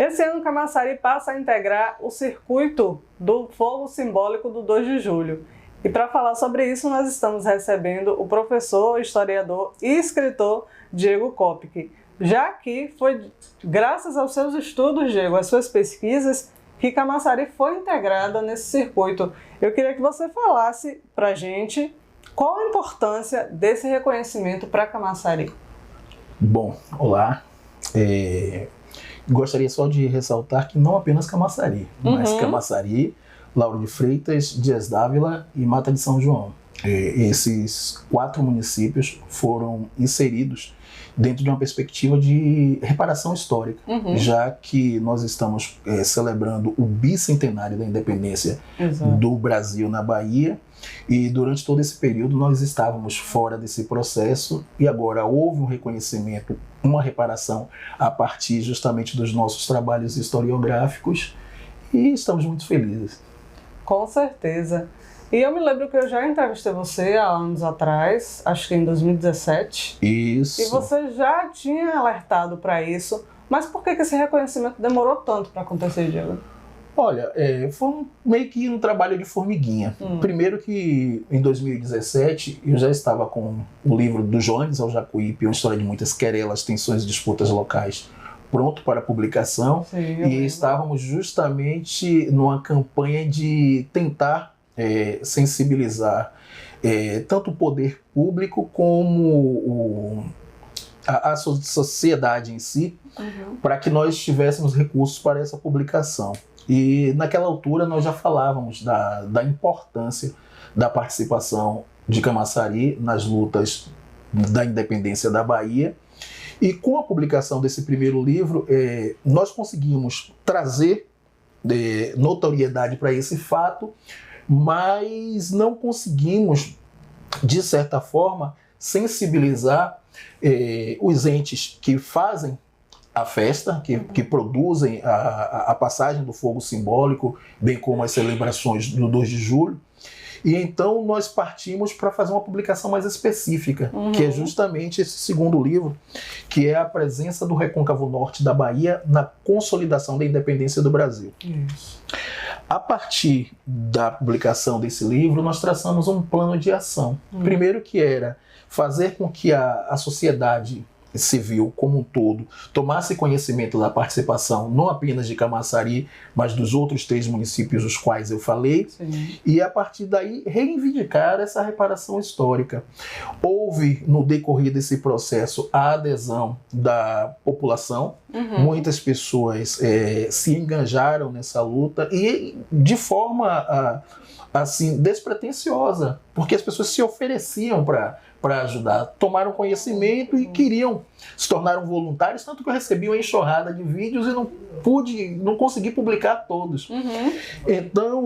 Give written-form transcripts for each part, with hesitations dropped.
Esse ano, Camaçari passa a integrar o circuito do fogo simbólico do 2 de julho. E para falar sobre isso, nós estamos recebendo o professor, historiador e escritor Diego Coppola. Já que foi graças aos seus estudos, Diego, às suas pesquisas, que Camaçari foi integrada nesse circuito. Eu queria que você falasse para a gente qual a importância desse reconhecimento para Camaçari. Bom, olá. Gostaria só de ressaltar que não apenas Camaçari, mas Camaçari, Lauro de Freitas, Dias Dávila e Mata de São João. Esses 4 municípios foram inseridos dentro de uma perspectiva de reparação histórica, já que nós estamos celebrando o bicentenário da independência do Brasil na Bahia, e durante todo esse período nós estávamos fora desse processo e agora houve um reconhecimento, uma reparação a partir justamente dos nossos trabalhos historiográficos e estamos muito felizes. Com certeza. E eu me lembro que eu já entrevistei você há anos atrás, acho que em 2017. Isso. E você já tinha alertado para isso, mas por que esse reconhecimento demorou tanto para acontecer, Diego? Olha, foi meio que um trabalho de formiguinha. Primeiro que em 2017 eu já estava com o livro do Jones ao Jacuípe, uma história de muitas querelas, tensões e disputas locais, pronto para publicação. Sim, e estávamos justamente numa campanha de tentar sensibilizar tanto o poder público como a sociedade em si, para que nós tivéssemos recursos para essa publicação. E naquela altura nós já falávamos da importância da participação de Camaçari nas lutas da independência da Bahia. E com a publicação desse primeiro livro, nós conseguimos trazer notoriedade para esse fato, mas não conseguimos, de certa forma, sensibilizar os entes que fazem a festa, que produzem a passagem do fogo simbólico, bem como as celebrações do 2 de julho. E então nós partimos para fazer uma publicação mais específica, que é justamente esse segundo livro, que é a presença do Recôncavo Norte da Bahia na consolidação da independência do Brasil. A partir da publicação desse livro, nós traçamos um plano de ação. Primeiro que era fazer com que a sociedade civil como um todo tomasse conhecimento da participação não apenas de Camaçari, mas dos outros 3 municípios dos quais eu falei. Sim. E a partir daí reivindicar essa reparação histórica. Houve no decorrer desse processo a adesão da população, muitas pessoas se engajaram nessa luta e de forma assim despretensiosa, porque as pessoas se ofereciam para ajudar, tomaram conhecimento e queriam se tornar voluntários, tanto que eu recebi uma enxurrada de vídeos e não consegui publicar todos. Então,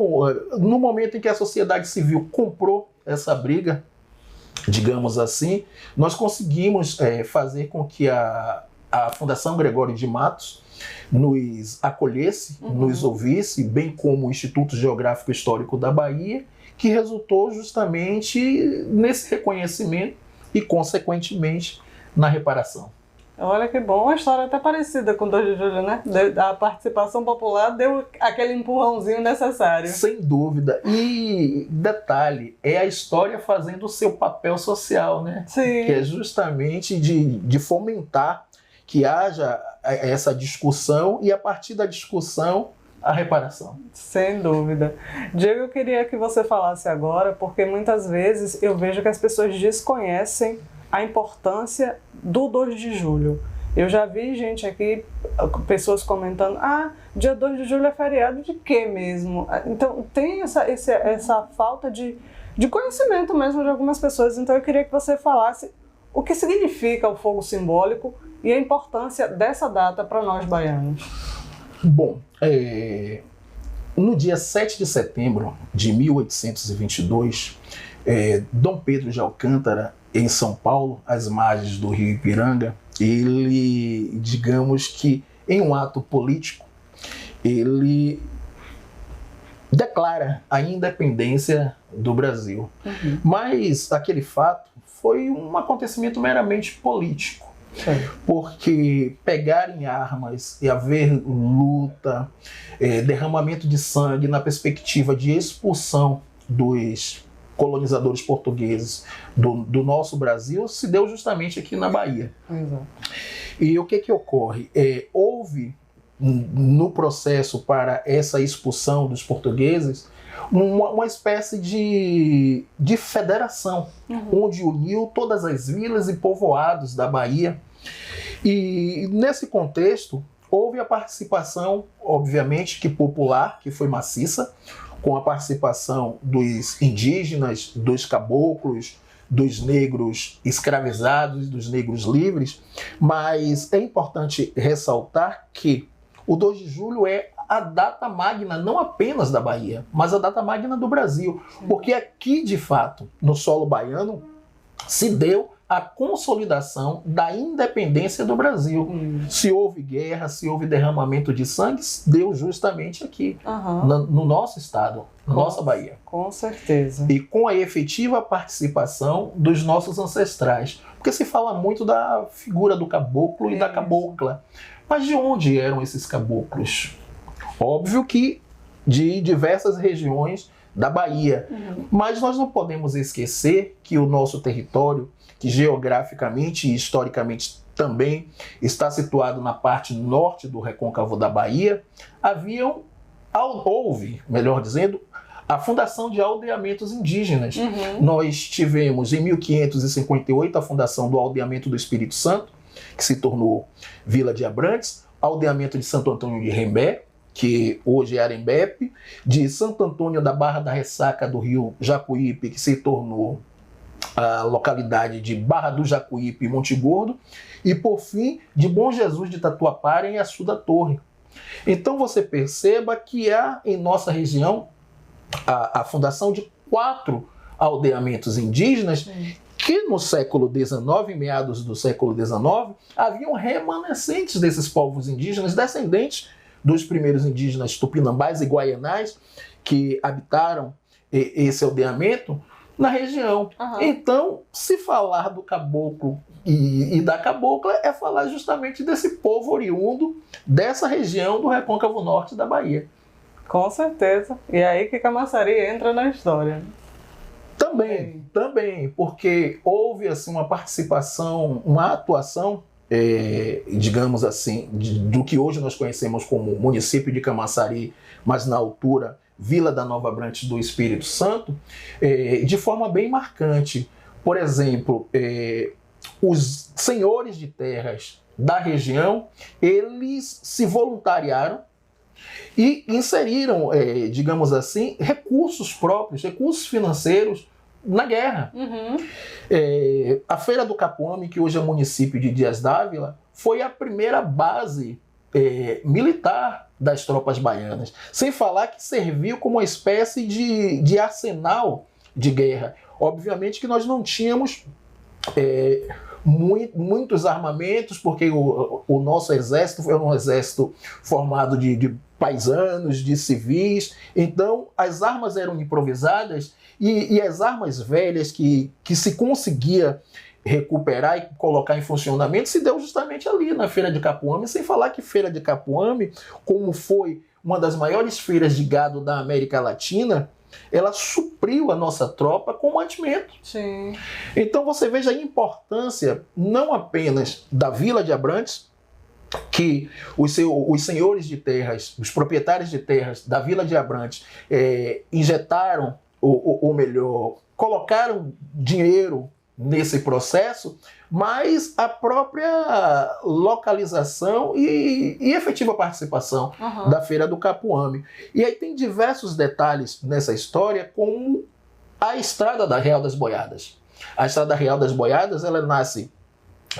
no momento em que a sociedade civil comprou essa briga, digamos assim, nós conseguimos fazer com que a Fundação Gregório de Matos nos acolhesse, nos ouvisse, bem como o Instituto Geográfico Histórico da Bahia, que resultou justamente nesse reconhecimento e, consequentemente, na reparação. Olha que bom, uma história até parecida com o 2 de julho, né? A participação popular deu aquele empurrãozinho necessário. Sem dúvida. E, detalhe, é a história fazendo o seu papel social, né? Sim. Que é justamente de fomentar que haja essa discussão e, a partir da discussão, a reparação. Sem dúvida. Diego, eu queria que você falasse agora, porque muitas vezes eu vejo que as pessoas desconhecem a importância do 2 de julho. Eu já vi gente aqui, pessoas comentando, dia 2 de julho é feriado de quê mesmo? Então tem essa falta de conhecimento mesmo de algumas pessoas. Então eu queria que você falasse o que significa o fogo simbólico e a importância dessa data para nós baianos. Bom, no dia 7 de setembro de 1822, Dom Pedro de Alcântara, em São Paulo, às margens do rio Ipiranga, ele, digamos que em um ato político, ele declara a independência do Brasil. Mas aquele fato foi um acontecimento meramente político. Porque pegar em armas e haver luta, derramamento de sangue na perspectiva de expulsão dos colonizadores portugueses do nosso Brasil se deu justamente aqui na Bahia. Exato. E o que ocorre? Houve no processo para essa expulsão dos portugueses uma espécie de federação, onde uniu todas as vilas e povoados da Bahia. E nesse contexto houve a participação, obviamente, que popular, que foi maciça, com a participação dos indígenas, dos caboclos, dos negros escravizados, dos negros livres, mas é importante ressaltar que o 2 de julho é a data magna não apenas da Bahia, mas a data magna do Brasil, porque aqui, de fato, no solo baiano, se deu a consolidação da independência do Brasil. Se houve guerra, se houve derramamento de sangue, deu justamente aqui, no nosso estado, na nossa Bahia. Com certeza. E com a efetiva participação dos nossos ancestrais. Porque se fala muito da figura do caboclo e da cabocla. Mas de onde eram esses caboclos? Óbvio que de diversas regiões da Bahia. Mas nós não podemos esquecer que o nosso território, que geograficamente e historicamente também está situado na parte norte do recôncavo da Bahia, houve, melhor dizendo, a fundação de aldeamentos indígenas. Nós tivemos em 1558 a fundação do aldeamento do Espírito Santo, que se tornou Vila de Abrantes, aldeamento de Santo Antônio de Rembé, que hoje é Arembepe, de Santo Antônio da Barra da Ressaca do Rio Jacuípe, que se tornou a localidade de Barra do Jacuípe e Monte Gordo, e por fim de Bom Jesus de Tatuapara em Açu da Torre. Então você perceba que há em nossa região a fundação de 4 aldeamentos indígenas que no século XIX, meados do século XIX, haviam remanescentes desses povos indígenas, descendentes dos primeiros indígenas tupinambás e guaianais que habitaram esse aldeamento na região. Então, se falar do caboclo e da cabocla é falar justamente desse povo oriundo dessa região do recôncavo norte da Bahia. Com certeza. E aí que Camaçari entra na história. Também, porque houve assim, uma participação, uma atuação, digamos assim, do que hoje nós conhecemos como município de Camaçari, mas na altura Vila da Nova Abrantes do Espírito Santo, de forma bem marcante. Por exemplo, os senhores de terras da região, eles se voluntariaram e inseriram, digamos assim, recursos próprios, recursos financeiros na guerra. A Feira do Capuame, que hoje é município de Dias d'Ávila, foi a primeira base militar das tropas baianas. Sem falar que serviu como uma espécie de arsenal de guerra. Obviamente que nós não tínhamos muitos armamentos, porque o nosso exército foi um exército formado de paisanos, de civis. Então as armas eram improvisadas e as armas velhas que se conseguia recuperar e colocar em funcionamento se deu justamente ali na Feira de Capuame, sem falar que Feira de Capuame, como foi uma das maiores feiras de gado da América Latina, ela supriu a nossa tropa com mantimento. Sim. Então você veja a importância não apenas da Vila de Abrantes, que os senhores de terras, os proprietários de terras da Vila de Abrantes injetaram, ou melhor, colocaram dinheiro nesse processo, mas a própria localização e efetiva participação da Feira do Capuame. E aí tem diversos detalhes nessa história, como a Estrada da Real das Boiadas. A Estrada Real das Boiadas, ela nasce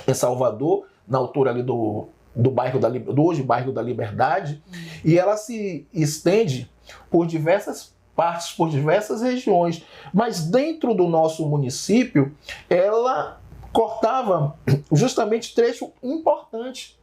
em Salvador, na altura ali do bairro do hoje bairro da Liberdade, e ela se estende por diversas partes, por diversas regiões, mas dentro do nosso município ela cortava justamente trecho importante.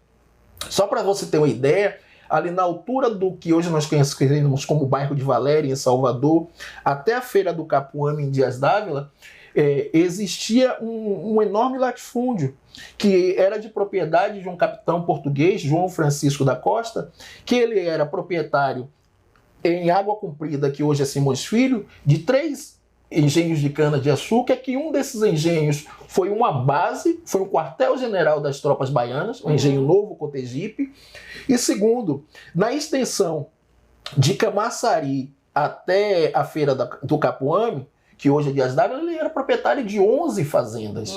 Só para você ter uma ideia, ali na altura do que hoje nós conhecemos como bairro de Valéria, em Salvador, até a Feira do Capuame, em Dias d'Ávila, existia um enorme latifúndio que era de propriedade de um capitão português, João Francisco da Costa, que ele era proprietário em Água Comprida, que hoje é Simões Filho, de 3 engenhos de cana-de-açúcar, que um desses engenhos foi uma base, foi um quartel-general das tropas baianas, o engenho Novo Cotegipe, e segundo, na extensão de Camaçari até a feira do Capuame, que hoje é Dias d'Ávila, ele era proprietário de 11 fazendas.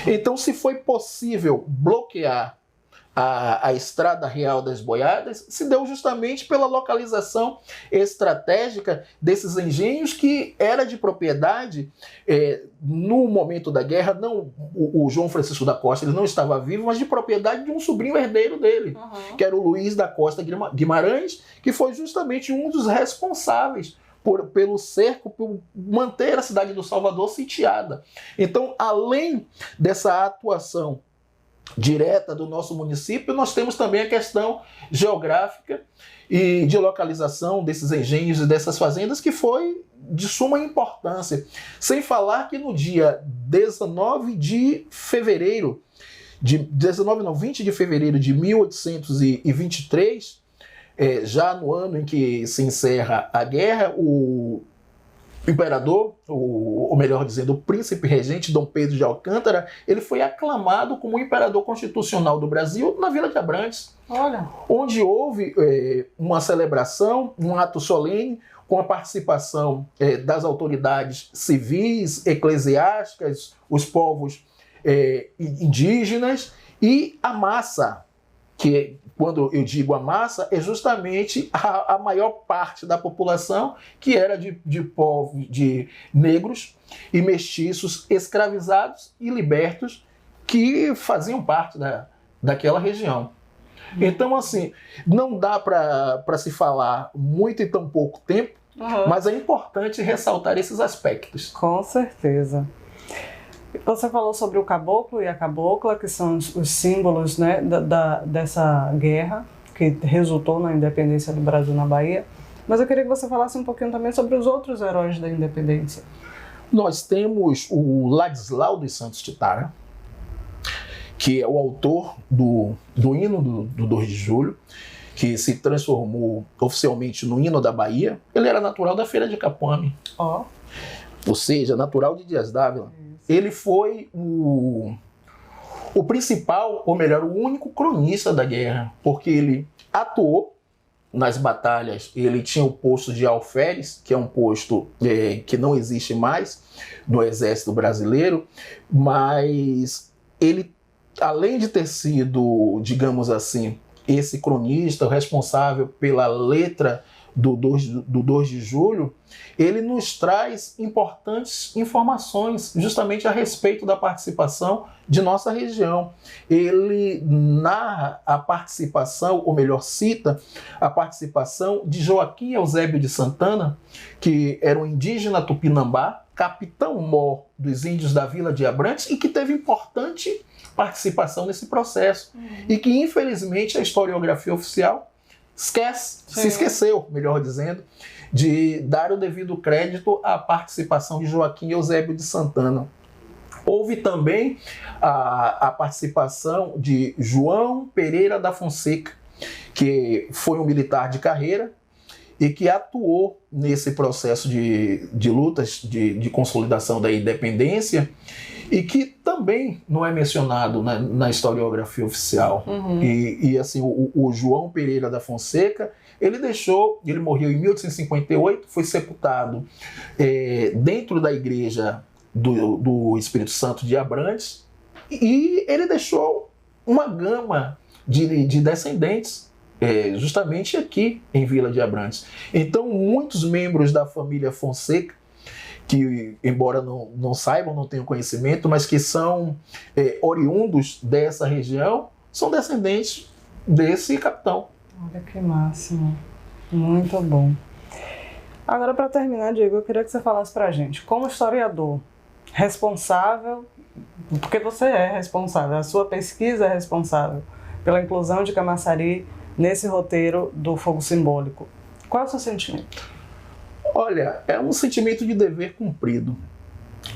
Então, se foi possível bloquear a Estrada Real das Boiadas, se deu justamente pela localização estratégica desses engenhos, que era de propriedade, no momento da guerra, não o João Francisco da Costa, ele não estava vivo, mas de propriedade de um sobrinho herdeiro dele, que era o Luiz da Costa Guimarães, que foi justamente um dos responsáveis pelo cerco, por manter a cidade do Salvador sitiada. Então, além dessa atuação direta do nosso município, nós temos também a questão geográfica e de localização desses engenhos e dessas fazendas, que foi de suma importância. Sem falar que no dia 19 de fevereiro, 20 de fevereiro de 1823, já no ano em que se encerra a guerra, o imperador, ou melhor dizendo, o príncipe regente Dom Pedro de Alcântara, ele foi aclamado como o imperador constitucional do Brasil na Vila de Abrantes. Olha. Onde houve uma celebração, um ato solene, com a participação das autoridades civis, eclesiásticas, os povos indígenas e a massa, que quando eu digo a massa, é justamente a maior parte da população, que era de povos, de negros e mestiços escravizados e libertos, que faziam parte daquela região. Então, assim, não dá para se falar muito em tão pouco tempo, mas é importante ressaltar esses aspectos. Com certeza. Você falou sobre o caboclo e a cabocla, que são os símbolos, né, dessa guerra que resultou na independência do Brasil na Bahia. Mas eu queria que você falasse um pouquinho também sobre os outros heróis da independência. Nós temos o Ladislau dos Santos Titara, que é o autor do hino do 2 de julho, que se transformou oficialmente no hino da Bahia. Ele era natural da Feira de Capuame, ou seja, natural de Dias d'Ávila. Ele foi o principal, ou melhor, o único cronista da guerra, porque ele atuou nas batalhas. Ele tinha o posto de alferes, que é um posto que não existe mais no Exército Brasileiro, mas ele, além de ter sido, digamos assim, esse cronista, o responsável pela letra do 2 de julho, ele nos traz importantes informações justamente a respeito da participação de nossa região. Ele narra a participação, ou melhor, cita a participação de Joaquim Eusébio de Santana, que era um indígena tupinambá, capitão-mor dos índios da Vila de Abrantes, e que teve importante participação nesse processo. E que, infelizmente, a historiografia oficial se esqueceu, melhor dizendo, de dar o devido crédito à participação de Joaquim Eusébio de Santana. Houve também a participação de João Pereira da Fonseca, que foi um militar de carreira e que atuou nesse processo de lutas de consolidação da independência, e que também não é mencionado na historiografia oficial. E assim, o João Pereira da Fonseca, ele morreu em 1858, foi sepultado dentro da igreja do Espírito Santo de Abrantes, e ele deixou uma gama de descendentes justamente aqui em Vila de Abrantes. Então, muitos membros da família Fonseca, que, embora não saibam, não tenham conhecimento, mas que são oriundos dessa região, são descendentes desse capitão. Olha que máximo. Muito bom. Agora, para terminar, Diego, eu queria que você falasse para a gente, como historiador responsável, porque você é responsável, a sua pesquisa é responsável pela inclusão de Camaçari nesse roteiro do Fogo Simbólico. Qual é o seu sentimento? Olha, é um sentimento de dever cumprido.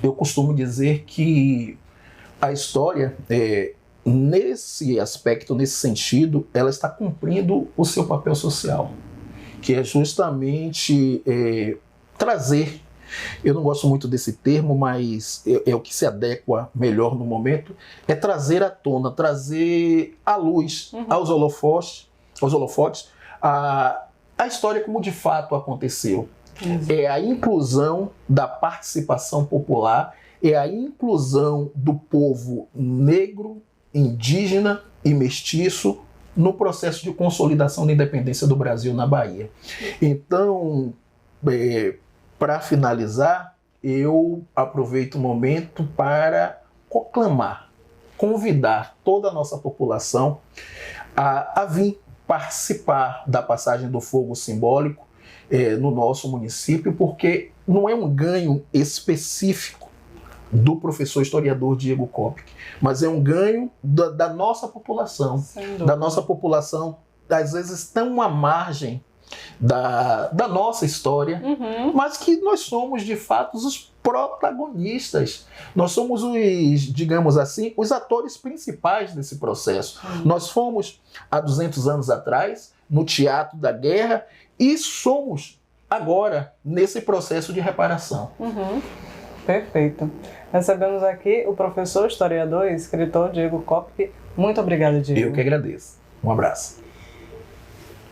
eu costumo dizer que a história, nesse aspecto, nesse sentido, ela está cumprindo o seu papel social, que é justamente trazer, eu não gosto muito desse termo, mas é o que se adequa melhor no momento, é trazer à tona, trazer à luz, aos holofotes, a história como de fato aconteceu. É a inclusão da participação popular, é a inclusão do povo negro, indígena e mestiço no processo de consolidação da independência do Brasil na Bahia. Então, para finalizar, eu aproveito o momento para conclamar, convidar toda a nossa população a vir participar da passagem do fogo simbólico no nosso município, porque não é um ganho específico do professor historiador Diego Coppola, mas é um ganho da nossa população, às vezes tão à margem da nossa história, mas que nós somos de fato os protagonistas, nós somos digamos assim, os atores principais desse processo. Nós fomos há 200 anos atrás no teatro da guerra e somos agora nesse processo de reparação. Perfeito. Recebemos aqui o professor, historiador e escritor Diego Coppola. Muito obrigada, Diego. Eu que agradeço. Um abraço.